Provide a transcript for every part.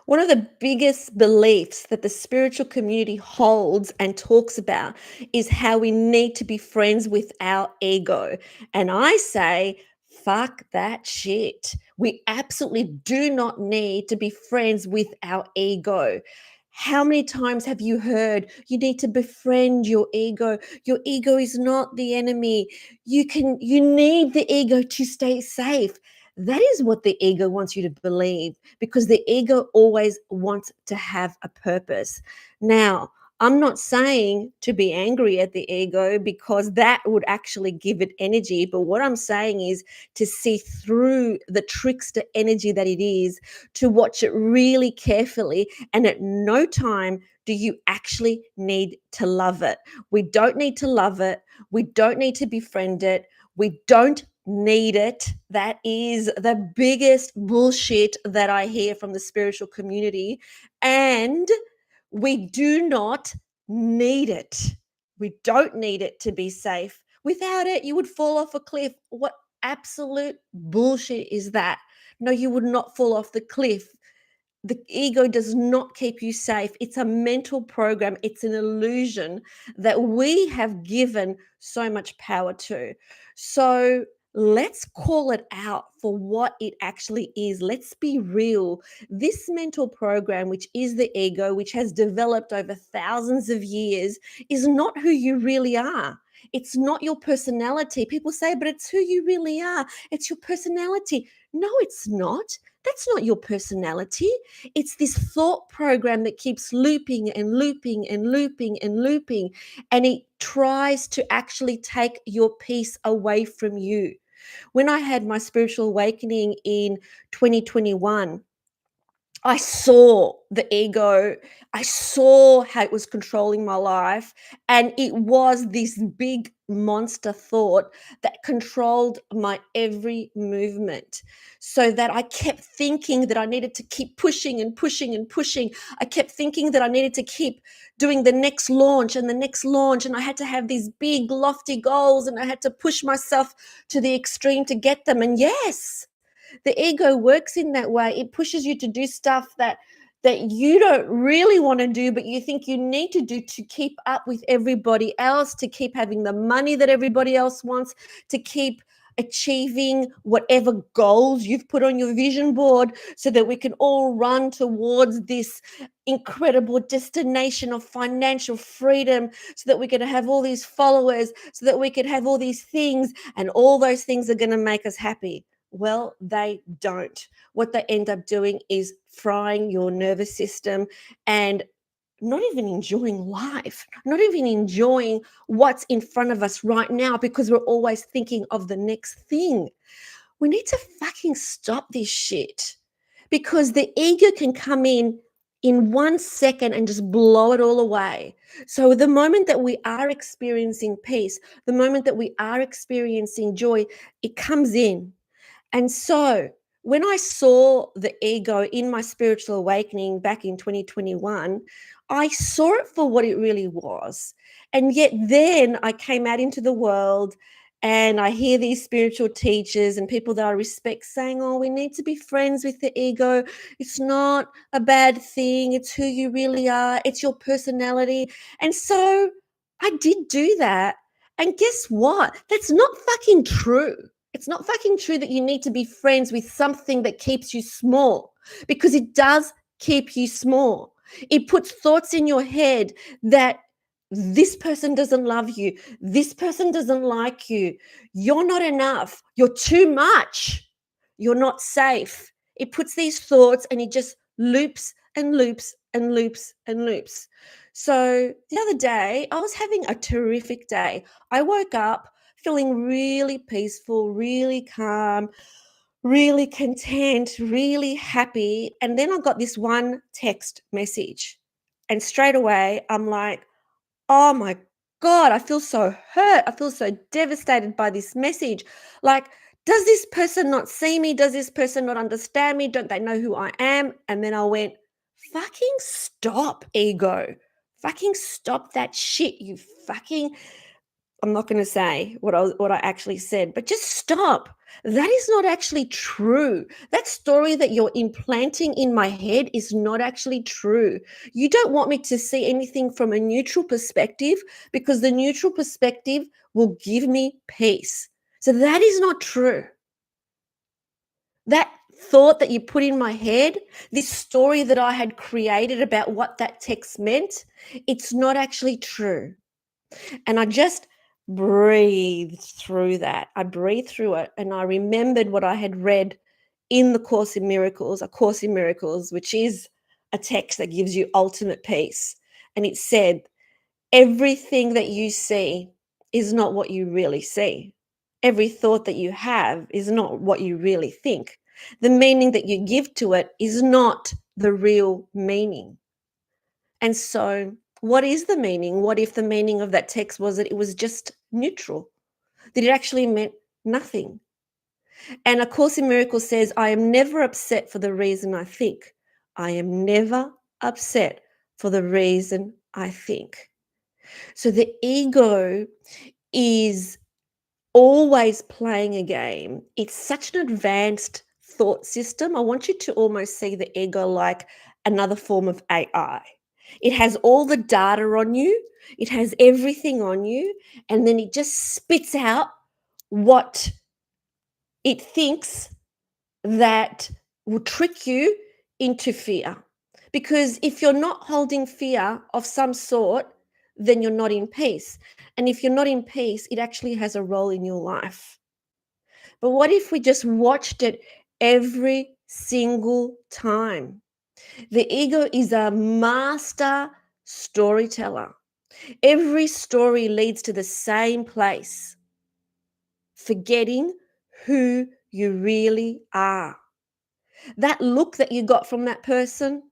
One of the biggest beliefs that the spiritual community holds and talks about is how we need to be friends with our ego. And I say, fuck that shit. We absolutely do not need to be friends with our ego. How many times have you heard you need to befriend your ego? Your ego is not the enemy. You need the ego to stay safe. That is what the ego wants you to believe, because the ego always wants to have a purpose. Now, I'm not saying to be angry at the ego, because that would actually give it energy. But what I'm saying is to see through the trickster energy that it is, to watch it really carefully. And at no time do you actually need to love it. We don't need to love it. We don't need to befriend it. We don't need it. That is the biggest bullshit that I hear from the spiritual community. And we do not need it. We don't need it to be safe. Without it, you would fall off a cliff. What absolute bullshit is that? No, you would not fall off the cliff. The ego does not keep you safe. It's a mental program. It's an illusion that we have given so much power to. So let's call it out for what it actually is. Let's be real. This mental program, which is the ego, which has developed over thousands of years, is not who you really are. It's not your personality. People say, but it's who you really are. It's your personality. No, it's not. That's not your personality. It's this thought program that keeps looping and looping and looping and looping, and it tries to actually take your peace away from you. When I had my spiritual awakening in 2021, I saw the ego. I saw how it was controlling my life. And it was this big monster thought that controlled my every movement, so that I kept thinking that I needed to keep pushing and pushing and pushing. I kept thinking that I needed to keep doing the next launch and the next launch. And I had to have these big, lofty goals, and I had to push myself to the extreme to get them. And yes, the ego works in that way. It pushes you to do stuff that you don't really want to do, but you think you need to do to keep up with everybody else, to keep having the money that everybody else wants, to keep achieving whatever goals you've put on your vision board, so that we can all run towards this incredible destination of financial freedom, so that we can have all these followers, so that we can have all these things, and all those things are going to make us happy. Well, they don't. What they end up doing is frying your nervous system and not even enjoying life, not even enjoying what's in front of us right now, because we're always thinking of the next thing. We need to fucking stop this shit, because the ego can come in 1 second and just blow it all away. So the moment that we are experiencing peace, the moment that we are experiencing joy, it comes in. And so when I saw the ego in my spiritual awakening back in 2021, I saw it for what it really was. And yet then I came out into the world, and I hear these spiritual teachers and people that I respect saying, oh, we need to be friends with the ego. It's not a bad thing. It's who you really are. It's your personality. And so I did do that. And guess what? That's not fucking true. It's not fucking true that you need to be friends with something that keeps you small, because it does keep you small. It puts thoughts in your head that this person doesn't love you, this person doesn't like you, you're not enough, you're too much, you're not safe. It puts these thoughts, and it just loops and loops and loops and loops. So the other day, I was having a terrific day. I woke up feeling really peaceful, really calm, really content, really happy. And then I got this one text message. And straight away, I'm like, oh my God, I feel so hurt. I feel so devastated by this message. Like, does this person not see me? Does this person not understand me? Don't they know who I am? And then I went, fucking stop, ego. Fucking stop that shit, you fucking, I'm not going to say what I actually said, but just stop. That is not actually true. That story that you're implanting in my head is not actually true. You don't want me to see anything from a neutral perspective because the neutral perspective will give me peace. So that is not true. That thought that you put in my head, this story that I had created about what that text meant, it's not actually true. And I just breathed through that. I breathed through it and I remembered what I had read in the Course in Miracles, A Course in Miracles, which is a text that gives you ultimate peace. And it said, everything that you see is not what you really see. Every thought that you have is not what you really think. The meaning that you give to it is not the real meaning. And so, what is the meaning? What if the meaning of that text was that it was just neutral, that it actually meant nothing? And A Course in Miracles says, I am never upset for the reason I think. I am never upset for the reason I think. So the ego is always playing a game. It's such an advanced thought system. I want you to almost see the ego like another form of AI. It has all the data on you, it has everything on you, and then it just spits out what it thinks that will trick you into fear. Because if you're not holding fear of some sort, then you're not in peace. And if you're not in peace, it actually has a role in your life. But what if we just watched it every single time? The ego is a master storyteller. Every story leads to the same place, forgetting who you really are. That look that you got from that person,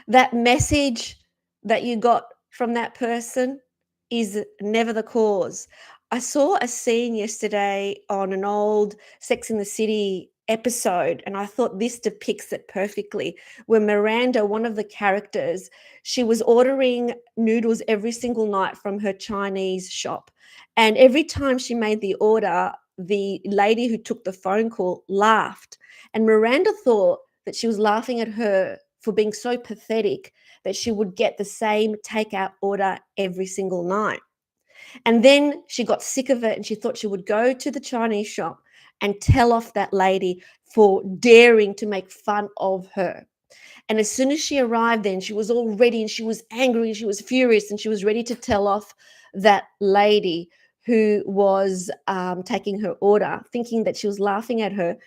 that message that you got from that person is never the cause. I saw a scene yesterday on an old Sex in the City episode, and I thought this depicts it perfectly. Where Miranda, one of the characters, she was ordering noodles every single night from her Chinese shop. And every time she made the order, the lady who took the phone call laughed. And Miranda thought that she was laughing at her for being so pathetic that she would get the same takeout order every single night. And then she got sick of it and she thought she would go to the Chinese shop and tell off that lady for daring to make fun of her. And as soon as she arrived, then she was all ready and she was angry and she was furious and she was ready to tell off that lady who was taking her order, thinking that she was laughing at her.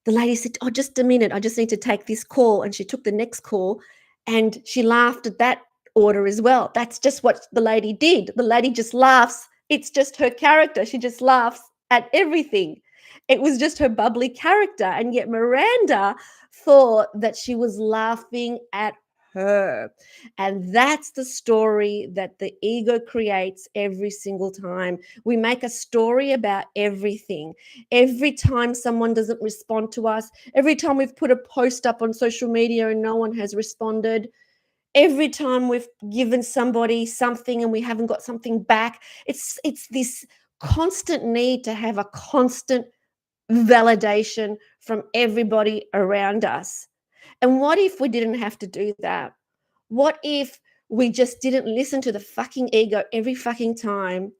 The lady said, "Oh, just a minute. I just need to take this call." And she took the next call and she laughed at that order as well. That's just what the lady did. The lady just laughs. It's just her character. She just laughs at everything. It was just her bubbly character. And yet Miranda thought that she was laughing at her. And that's the story that the ego creates every single time. We make a story about everything. Every time someone doesn't respond to us, every time we've put a post up on social media and no one has responded, every time we've given somebody something and we haven't got something back, it's this constant need to have a constant validation from everybody around us. And what if we didn't have to do that? What if we just didn't listen to the fucking ego every fucking time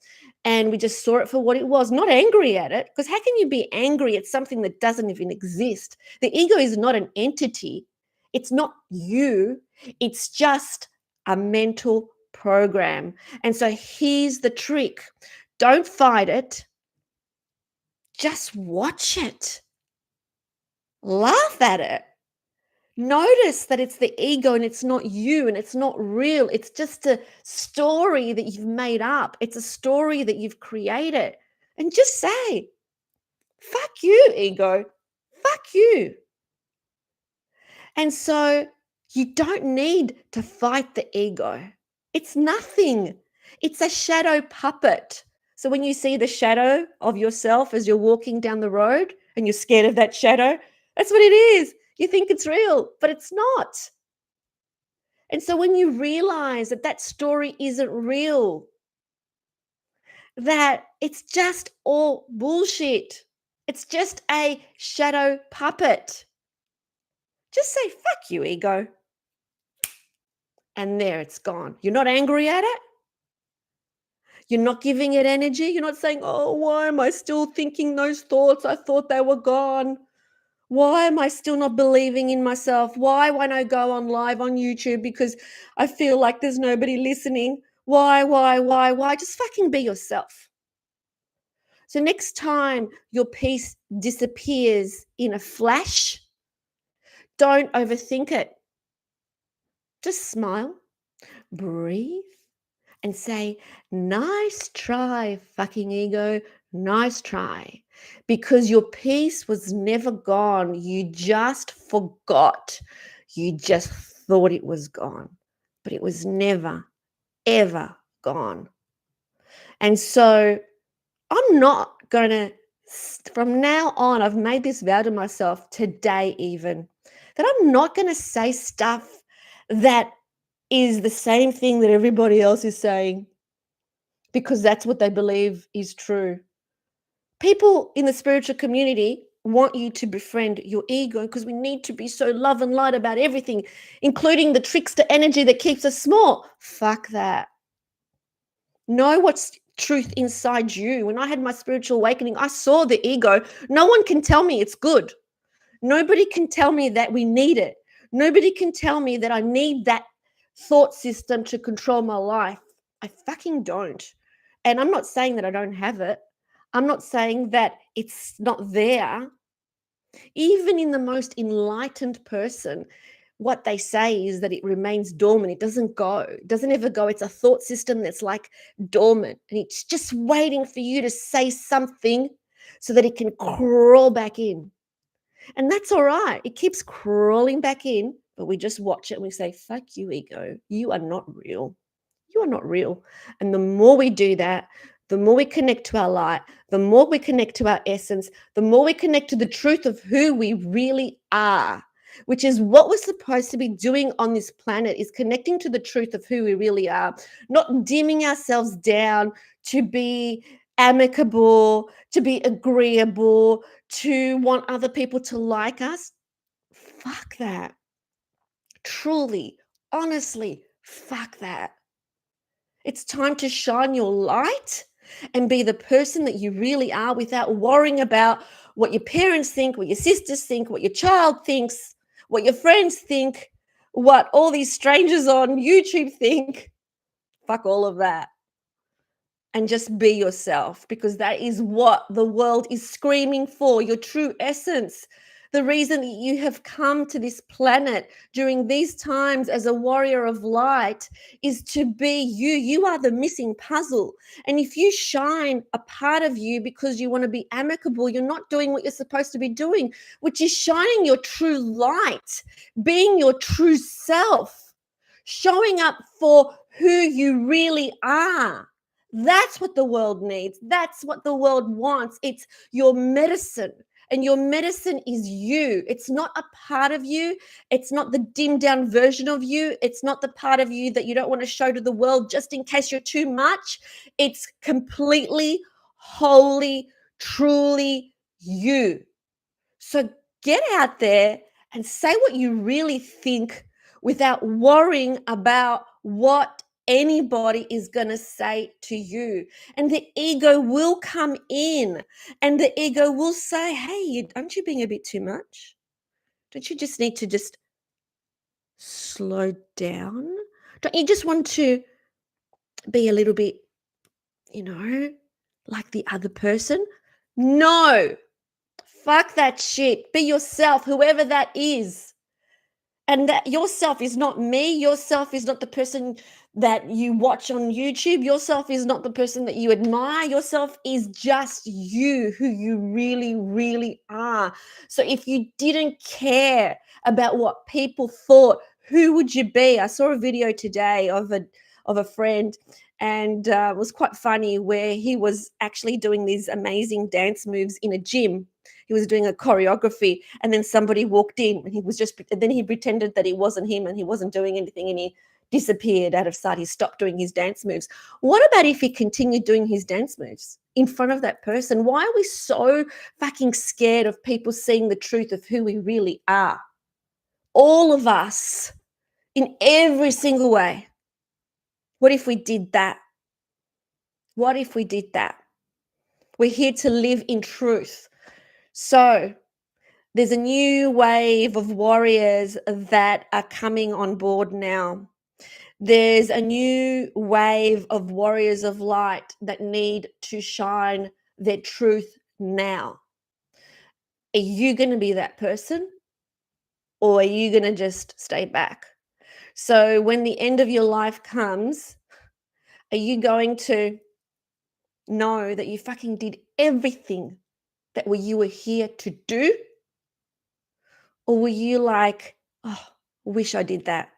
and we just saw it for what it was, not angry at it? Because how can you be angry at something that doesn't even exist? The ego is not an entity, it's not you, it's just a mental program. And so here's the trick: don't fight it, just watch it, laugh at it. Notice that it's the ego and it's not you and it's not real. It's just a story that you've made up. It's a story that you've created. And just say, fuck you, ego. Fuck you. And so you don't need to fight the ego. It's nothing. It's a shadow puppet. So when you see the shadow of yourself as you're walking down the road and you're scared of that shadow, that's what it is. You think it's real, but it's not. And so when you realize that that story isn't real, that it's just all bullshit, It's just a shadow puppet. Just say, fuck you, ego. And there it's gone. You're not angry at it. You're not giving it energy. You're not saying, oh, why am I still thinking those thoughts? I thought they were gone. Why am I still not believing in myself? Why won't I go on live on YouTube because I feel like there's nobody listening? Why? Just fucking be yourself. So next time your peace disappears in a flash, don't overthink it. Just smile, breathe, and say, nice try, fucking ego, nice try. Because your peace was never gone. You just forgot. You just thought it was gone, but it was never, ever gone. And so I'm not going to, from now on, I've made this vow to myself today, even, that I'm not going to say stuff that is the same thing that everybody else is saying because that's what they believe is true. People in the spiritual community want you to befriend your ego because we need to be so love and light about everything, including the trickster energy that keeps us small. Fuck that. Know what's truth inside you. When I had my spiritual awakening, I saw the ego. No one can tell me it's good. Nobody can tell me that we need it. Nobody can tell me that I need that thought system to control my life. I fucking don't. And I'm not saying that I don't have it. I'm not saying that it's not there. Even in the most enlightened person, what they say is that it remains dormant. It doesn't go. It doesn't ever go. It's a thought system that's like dormant. And it's just waiting for you to say something so that it can crawl back in. And that's all right. It keeps crawling back in, but we just watch it and we say, fuck you, ego. You are not real. You are not real. And the more we do that, the more we connect to our light, the more we connect to our essence, the more we connect to the truth of who we really are, which is what we're supposed to be doing on this planet, is connecting to the truth of who we really are, not dimming ourselves down to be amicable, to be agreeable, to want other people to like us. Fuck that. Truly, honestly, fuck that. It's time to shine your light and be the person that you really are without worrying about what your parents think, what your sisters think, what your child thinks, what your friends think, what all these strangers on YouTube think. Fuck all of that. And just be yourself, because that is what the world is screaming for, your true essence. The reason that you have come to this planet during these times as a warrior of light is to be you. You are the missing puzzle. And if you shine a part of you because you want to be amicable, you're not doing what you're supposed to be doing, which is shining your true light, being your true self, showing up for who you really are. That's what the world needs. That's what the world wants. It's your medicine. And your medicine is you. It's not a part of you. It's not the dimmed down version of you. It's not the part of you that you don't want to show to the world just in case you're too much. It's completely, wholly, truly you. So get out there and say what you really think without worrying about what anybody is going to say to you. And the ego will come in and the ego will say, hey, aren't you being a bit too much? Don't you just need to just slow down? Don't you just want to be a little bit, like the other person? No, fuck that shit. Be yourself, whoever that is. And that yourself is not me. Yourself is not the person that you watch on YouTube. Yourself is not the person that you admire. Yourself is just you, who you really, really are. So if you didn't care about what people thought, who would you be? I saw a video today of a friend, and it was quite funny, where he was actually doing these amazing dance moves in a gym. He was doing a choreography, and then somebody walked in and he was just, and then he pretended that it wasn't him and he wasn't doing anything, and he disappeared out of sight. He stopped doing his dance moves. What about if he continued doing his dance moves in front of that person? Why are we so fucking scared of people seeing the truth of who we really are? All of us, in every single way. What if we did that? What if we did that? We're here to live in truth. So there's a new wave of warriors that are coming on board now. There's a new wave of warriors of light that need to shine their truth now. Are you going to be that person, or are you going to just stay back? So when the end of your life comes, are you going to know that you fucking did everything that you were here to do? Or were you like, oh, wish I did that?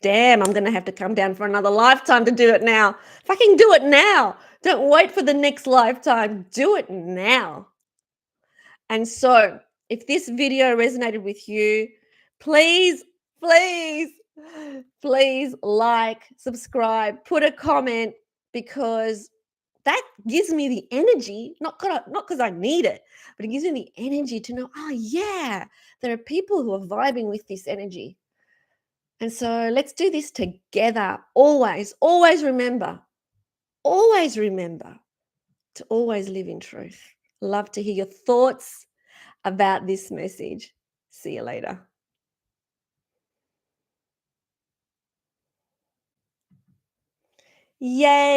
Damn, I'm going to have to come down for another lifetime to do it now. Fucking do it now. Don't wait for the next lifetime. Do it now. And so, if this video resonated with you, please, please, please like, subscribe, put a comment, because that gives me the energy, not because I need it, but it gives me the energy to know, oh yeah, there are people who are vibing with this energy. And so let's do this together. Always, always remember to always live in truth. Love to hear your thoughts about this message. See you later. Yay.